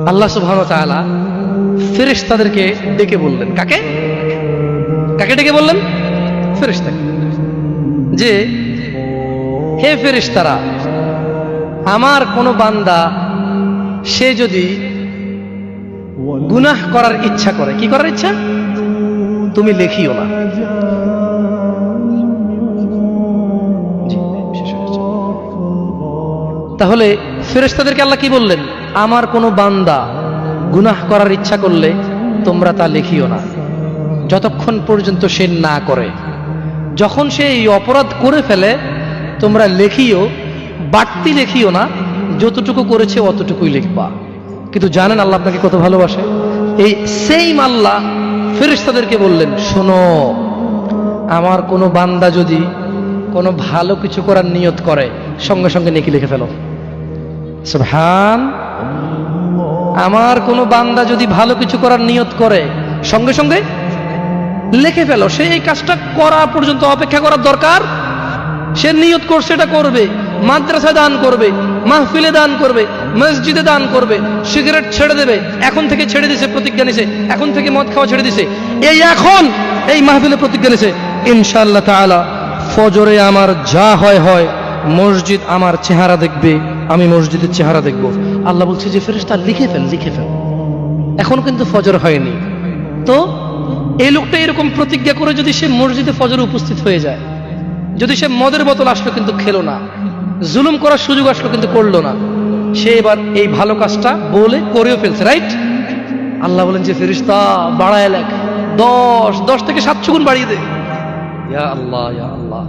আল্লাহ সুবহানাহু ওয়া তাআলা ফেরেশতাদেরকে ডেকে বললেন, কাকে কাকে ডেকে বললেন? ফেরেশতাকে, যে হে ফেরেশতারা, আমার কোনো বান্দা সে যদি গুনাহ করার ইচ্ছা করে, কি করার ইচ্ছা? তুমি লেখিও না। তাহলে ফেরেশতাদেরকে আল্লাহ কি বললেন? আমার কোনো বান্দা গুনাহ করার ইচ্ছা করলে তোমরা তা লেখিও না, যতক্ষণ পর্যন্ত সে না করে। যখন সে এই অপরাধ করে ফেলে তোমরা লেখিও, বাড়তি লেখিও না, যতটুকু করেছে অতটুকুই লিখবা। কিন্তু জানেন আল্লাহ আপনাকে কত ভালোবাসে? এই সেইম আল্লাহ ফেরেশতাদেরকে বললেন, শোনো, আমার কোনো বান্দা যদি কোনো ভালো কিছু করার নিয়ত করে সঙ্গে সঙ্গে নেকি লিখে ফেলো। সুবহান। আমার কোনো বান্দা যদি ভালো কিছু করার নিয়ত করে সঙ্গে সঙ্গে লিখে ফেলো। সে এই কাজটা করা পর্যন্ত অপেক্ষা করার দরকার? সে নিয়ত করছে এটা করবে, মাদ্রাসা দান করবে, মাহফিলে দান করবে, মসজিদে দান করবে, সিগারেট ছেড়ে দেবে, এখন থেকে ছেড়ে দিছে, প্রতিজ্ঞা নিছে, এখন থেকে মদ খাওয়া ছেড়ে দিছে, এই এখন এই মাহফিলে প্রতিজ্ঞা নিছে, ইনশাআল্লাহ তাআলা ফজরে আমার যা হয় হয়, মসজিদ আমার চেহারা দেখবে, আমি মসজিদের চেহারা দেখব। আল্লাহ বলছে যে ফেরেশতা লিখে ফেল, লিখে ফেল। এখন কিন্তু ফজর হয়নি, তো এই লোকটা এরকম প্রতিজ্ঞা করে যদি সে মসজিদে ফজরে উপস্থিত হয়ে যায়, যদি সে মদের বোতল আসলো কিন্তু খেলো না, জুলুম করার সুযোগ আসলো কিন্তু করলো না, সে এবার এই ভালো কাজটা বলে করেও ফেলছে, রাইট? আল্লাহ বলেন যে ফেরেশতা বাড়ায় লেখ, 10 থেকে 700 গুণ বাড়িয়ে দে। ইয়া আল্লাহ, ইয়া আল্লাহ।